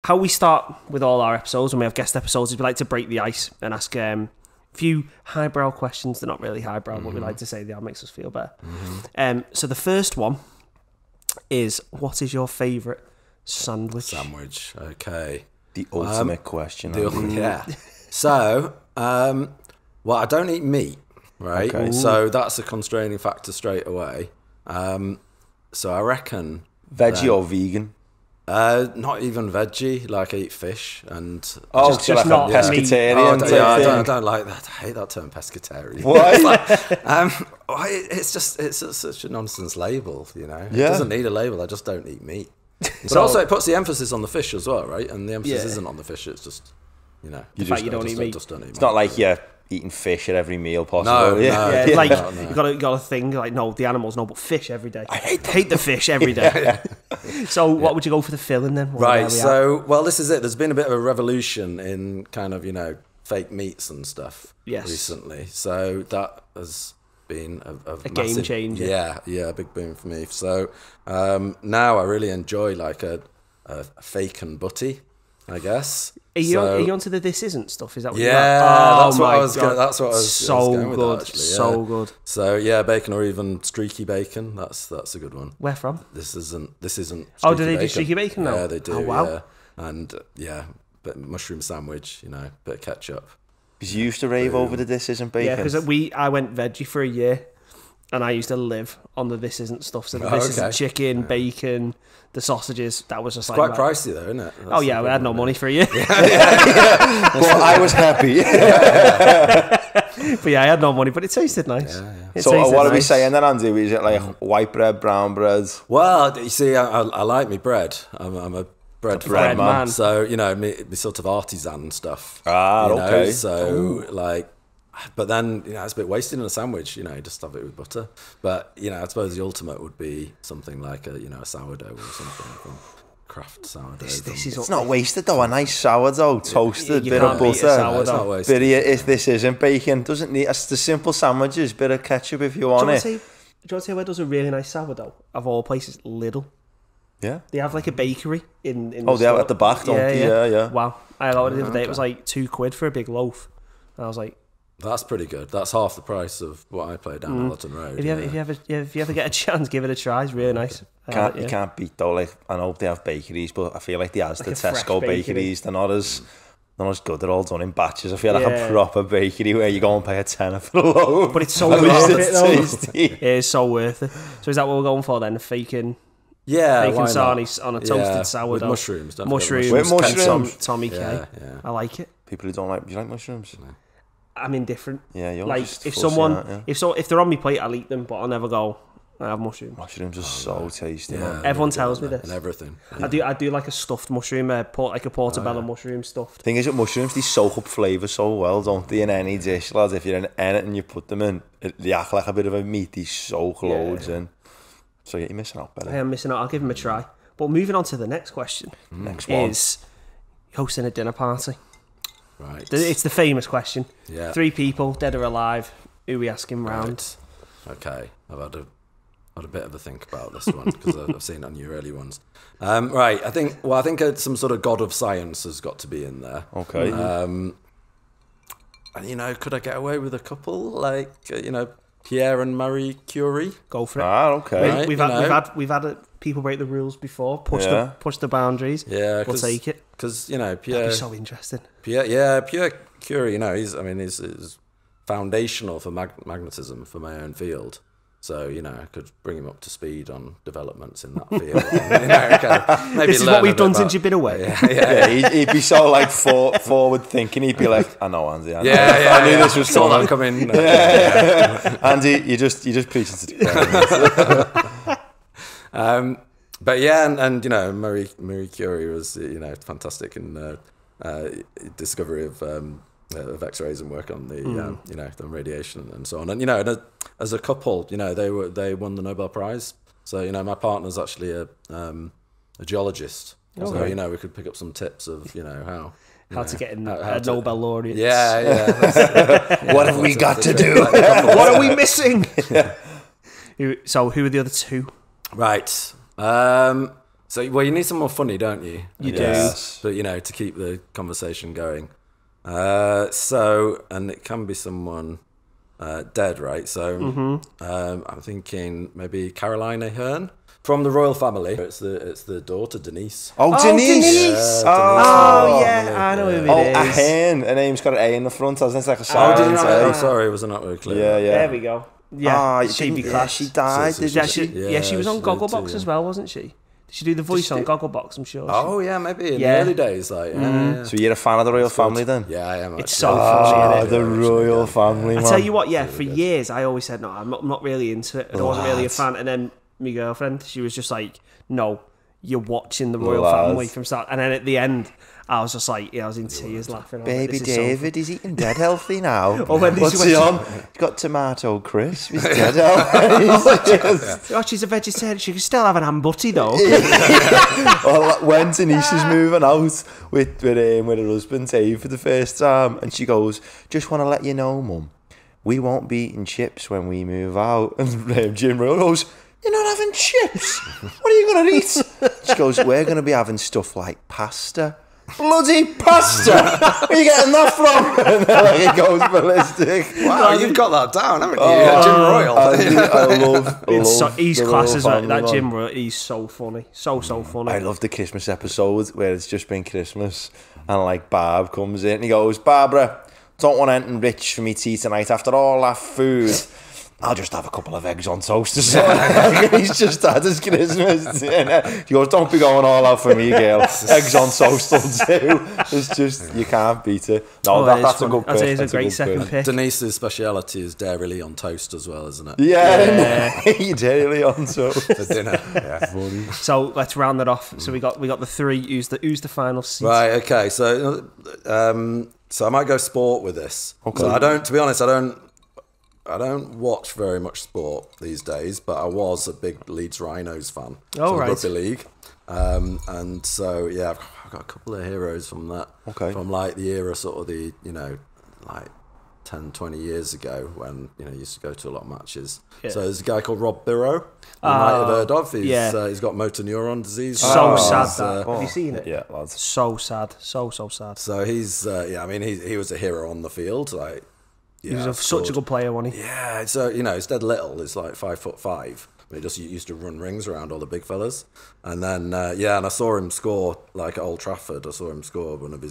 how we start with all our episodes when we have guest episodes is we like to break the ice and ask a few highbrow questions. They're not really highbrow, but we like to say that makes us feel better. So the first one is, what is your favourite sandwich? Okay. The ultimate question. Yeah. So, well, I don't eat meat, right? Okay. So that's a constraining factor straight away. So I reckon... Veggie or vegan? Not even veggie. Like I eat fish and... just like not a pescatarian. I don't like that. I hate that term, pescatarian. Why? It's such a nonsense label, you know. It Yeah. doesn't need a label. I just don't eat meat. But also, it puts the emphasis on the fish as well, right? And the emphasis isn't on the fish. It's just, you know, You don't eat meat. It's not like you're eating fish at every meal possible. No, Yeah, no, like no. you got a thing like, no, the animals, no, but fish every day. I hate the fish every day. So what would you go for the filling then? Right. So, well, this is it. There's been a bit of a revolution in kind of, you know, fake meats and stuff recently. So that has been a massive game changer. Yeah, a big boom for me. So now I really enjoy like a fake and butty, I guess. Are you onto the this isn't stuff? Is that what yeah, you're that's what I was going. That's what I was so going with good, that, actually, so good. So yeah, bacon or even streaky bacon. That's a good one. Where from? This isn't. Oh, do they do streaky bacon now? Yeah, they do. Oh wow. Yeah. And bit of mushroom sandwich. You know, bit of ketchup. Because you used to rave over the this isn't bacon. Yeah, because I went veggie for a year, and I used to live on the this isn't stuff. So this isn't chicken, bacon, the sausages. That was just It's like quite pricey though, isn't it? Oh yeah, we had no money for a year. But I was happy. But yeah, I had no money, but it tasted nice. It So tasted what are we nice. saying then, Andy? Is it like white bread, brown bread? Well, you see, I like me bread. I'm a bread bread man. So you know, me sort of artisan stuff. Ah, you know? okay. So like. But then, you know, it's a bit wasted in a sandwich, you know, you just have it with butter. But, you know, I suppose the ultimate would be something like a sourdough or something. Kraft sourdough. It's not wasted though. A nice sourdough, toasted, You bit can't of beat a butter. sourdough. It's not wasted. If this isn't bacon, doesn't need. It's the simple sandwiches, bit of ketchup if you want it. Do you want to say where does a really nice sourdough of all places? Lidl. Yeah. They have like a bakery in They have it at the back, don't they? Yeah. Wow. I had it the other day. It was like £2 for a big loaf. And I was like, That's pretty good. That's half the price of what I pay down Allerton Road. if you ever get a chance, give it a try. It's really nice. You can't beat though. Like, I know they have bakeries, but I feel like the a fresh Tesco bakery. bakeries, they're not as good. They're all done in batches. I feel like a proper bakery where you go and pay a tenner for the loaf. But it's so At least worth it though. tasty. It is so worth it. So is that what we're going for then? Bacon Yeah, bacon why not? sarnies on a toasted sourdough. With mushrooms. Don't Mushrooms. forget With mushrooms. Tommy K. Yeah. I like it. People who don't like, do you like mushrooms? I'm indifferent. Yeah, you're like just if fussy, someone, aren't you? if they're on my plate, I'll eat them, but I'll never go. I have mushrooms. Mushrooms are so tasty. Man. Everyone tells me this. And everything. I do like a stuffed mushroom, like a portobello mushroom stuffed. Thing is, with mushrooms, they soak up flavour so well, don't they? In any dish, lads. If you're in anything you put them in, they act like a bit of a meat. They soak loads in. So yeah, you're missing out, better. I am missing out. I'll give them a try. But moving on to the next question. Next one Is hosting a dinner party. Right. It's the famous question. Yeah. 3 people, dead or alive. Who we asking round? Right. Okay. I've had a bit of a think about this one because I've seen it on your early ones. Right. I think some sort of god of science has got to be in there. Okay. And you know, could I get away with a couple like Pierre and Marie Curie? Go for it. Okay. Right, We've had people break the rules before. Push the boundaries. Yeah, we'll take it because That'd Pierre. be so interesting. Pierre Curie. He's foundational for magnetism for my own field. So I could bring him up to speed on developments in that field. Maybe this is what we've done since you've been away. Yeah, he'd be so like forward thinking. He'd be like, "I know, Andy. I knew this was saw that coming. Andy, you just preaching to the But yeah, and Marie Curie was fantastic in discovery of X-rays and work on the the radiation and so on. And as a couple, they won the Nobel Prize. So my partner's actually a geologist. Okay. So we could pick up some tips of how to get a Nobel laureate. Yeah. What have we got to do? What are we missing? So who are the other 2? Right. So, well, you need someone funny, don't you? You do. Yes. But, to keep the conversation going. And it can be someone dead, right? So I'm thinking maybe Caroline Ahern from the royal family. It's the daughter, Denise. Oh, Denise! Oh, yeah, I know who it is. Ahern. Her name's got an A in the front, hasn't it? It's like a Oh, silent did A. Oh, sorry, was I not very clear? Yeah. There we go. Yeah, she'd be class. She died, So- didn't so- she? She was on she did Gogglebox too, as well, wasn't she? Did she do the voice on Gogglebox? I'm sure. Oh, yeah, maybe in Yeah. the early days. Like, yeah. So you're a fan of the royal family then? Yeah, I am. It's actually. so funny, Ah, innit? the royal family, man. I tell you what, for years I always said no, I'm not really into it. I wasn't really a fan. And then my girlfriend, she was just like, no, you're watching the royal family from start. And then at the end, I was just like, I was in tears laughing. Baby David, he's eating dead healthy now. When What's he on? He's got tomato crisp. He's dead healthy. Oh, she's a vegetarian. She can still have an ham butty though. Well, when Denise is moving out with her husband Dave for the first time, and she goes, "Just want to let you know, Mum, we won't be eating chips when we move out." And Jim Rowe goes, "You're not having chips? What are you going to eat?" She goes, "We're going to be having stuff like pasta." Bloody pasta! Where are you getting that from? And then, it goes ballistic. Wow, you've got that down, haven't you? Jim Royal. I love He's the class royal as well. family, That man. Jim Royal, he's so funny. So funny. I love the Christmas episode where it's just been Christmas and like Barb comes in and he goes, "Barbara, don't want anything rich for me tea tonight after all that food. I'll just have a couple of eggs on toast or something." He's just had his Christmas dinner. He goes, "Don't be going all out for me, girl. Eggs on toast will do." It's just, you can't beat it. No, that's a good pick. It's a That's great good second pick. Denise's speciality is dairy on toast as well, isn't it? Yeah. Daily on toast. For dinner. Yeah. So let's round that off. So we got the three. Who's the final seat? Right. Okay. So I might go sport with this. Okay. So to be honest, I don't watch very much sport these days, but I was a big Leeds Rhinos fan. Oh, right. Rugby league. And so, yeah, I've got a couple of heroes from that. Okay. From like the era, sort of the, like 10, 20 years ago when, you used to go to a lot of matches. Yeah. So there's a guy called Rob Birrow, you might have heard of. He's got motor neuron disease. So sad that. Have you seen it? Yeah, lads. So sad. So sad. So he's, he was a hero on the field, like, He was such a good player, wasn't he? Yeah, so he's dead little. He's like 5'5". But he just used to run rings around all the big fellas. And then and I saw him score like at Old Trafford. I saw him score one of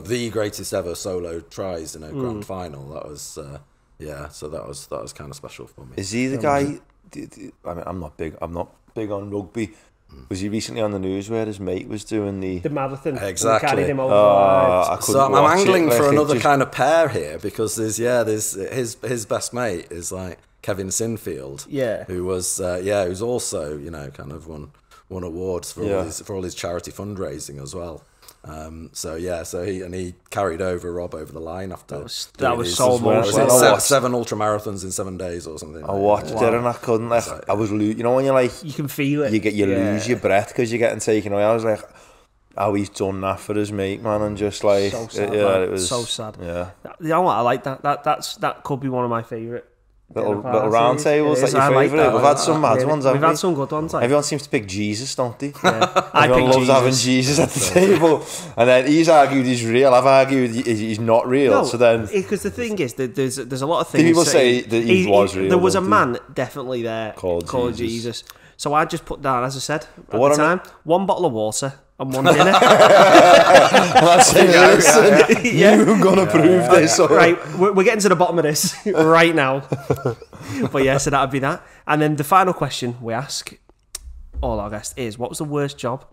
the greatest ever solo tries in a grand final. That was so that was kind of special for me. Is he the guy? I mean, I'm not big on rugby. Was he recently on the news where his mate was doing the marathon? Exactly. Carried him over. I'm angling for another kind of pair here because there's his best mate is like Kevin Sinfield. Yeah. Who was who's also kind of won awards for all his charity fundraising as well. So he carried Rob over the line after that was so emotional. 7 ultramarathons in 7 days or something. I watched it and I couldn't. I was when you're like, you can feel it. You lose your breath because you're getting taken away. I was like, oh, he's done that for his mate, man, and just like, so sad, it was so sad. Yeah, you know what? I like that. That could be one of my favourite. Little round tables, like your favourite. We've had some mad ones, haven't we? We've had some good ones. Everyone seems to pick Jesus, don't they? Yeah. Everyone loves having Jesus at the table. And then he's argued he's real. I've argued he's not real. No, so then, because the thing is, there's a lot of things. People say that he was real. There was a don't man definitely there called Jesus. So I just put down, as I said at the time, 1 bottle of water and 1 dinner. That's it. Listen, you're gonna prove this. Right, we're getting to the bottom of this right now. But yeah, so that'd be that. And then the final question we ask all our guests is, what was the worst job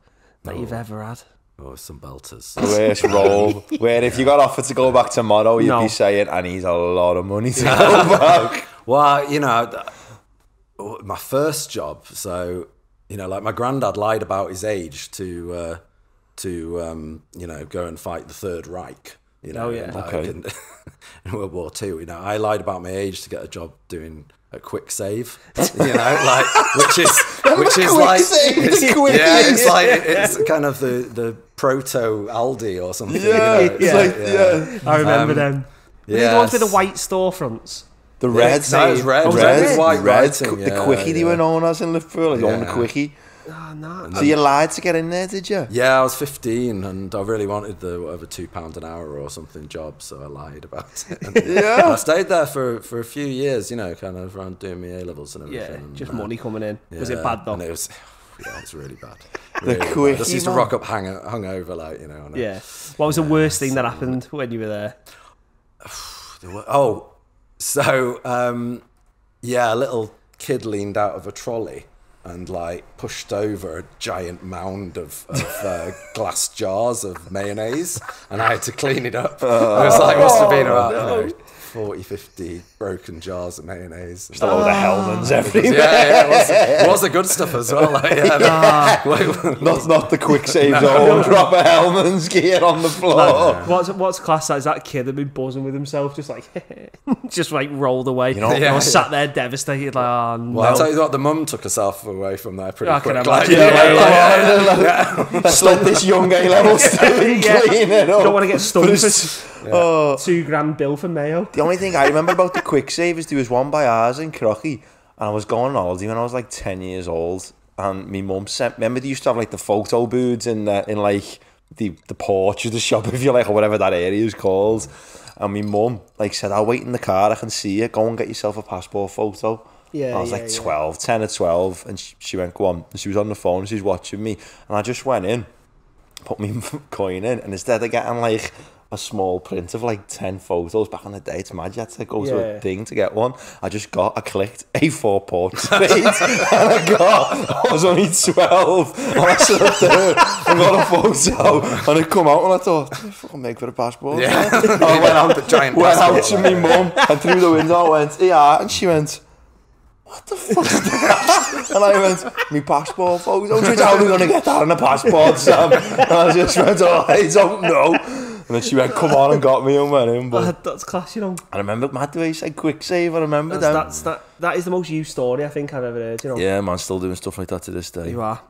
that you've ever had? Oh, some belters. Worst role. Where if you got offered to go back tomorrow, you'd be saying, I need a lot of money to go back. Well, my first job. So, like my granddad lied about his age to go and fight the Third Reich. In World War II. I lied about my age to get a job doing a quick save. Which is like it's kind of the proto Aldi or something. I remember them. The ones with the white storefronts. The red, that was red. Red, white writing. the quickie they were known as in Liverpool. Like on the quickie. Oh, no. So you lied to get in there, did you? Yeah, I was 15 and I really wanted the whatever £2 an hour or something job, so I lied about it. And I stayed there for a few years, you know, kind of around doing my A-levels and everything. Yeah, and, just money coming in. Was it bad though? And it was really bad. The Really quickie, bad. Just used to rock up hungover, like, you know. Yeah. What was the worst thing that happened when you were there? Oh, so a little kid leaned out of a trolley and like pushed over a giant mound of glass jars of mayonnaise, and I had to clean it up. It was like, must have been about 40, 50 broken jars of mayonnaise. Just a load of Hellmann's everywhere. Yeah, it was the good stuff as well. Like, Not the quick saves or drop a Hellmann's gear on the floor. What's class that? Is that kid that been buzzing with himself, just like just like rolled away? You know, I was sat there devastated, like, oh no. Well, I'll tell you what, the mum took herself away from there pretty I quick. can Like, imagine. Let's let this young A-level student clean it up. You don't want to get stung for $2,000 bill for mayo. The only thing I remember about the quick save is there was one by ours in Crocky, and I was going on holiday when I was like 10 years old, and my mum sent, remember they used to have like the photo booths in like the porch of the shop, if you like, or whatever that area is called, and my mum like said, I'll wait in the car, I can see you, go and get yourself a passport photo. Yeah, I was like 12, 10 or 12, and she went, go on, and she was on the phone, she was watching me, and I just went in, put my coin in, and instead of getting like a small print of like 10 photos back in the day, it's mad, you had to go to a thing to get one. I clicked A4 portrait, and I was only 12, and I sat there and got a photo, and it come out, and I thought, what do I fucking make for a passport? Yeah. I went out to passport. my mum, and through the window I went, yeah, and she went, what the fuck is that? And I went, my passport photo. She went, how are we going to get that on a passport, Sam? And I just went, oh, I don't know. And then she went, come on, and got me and went in. But That's class, you know. I remember, mad the way you said quick save, I remember that. That is the most used story I think I've ever heard, you know. Yeah, man, still doing stuff like that to this day. You are.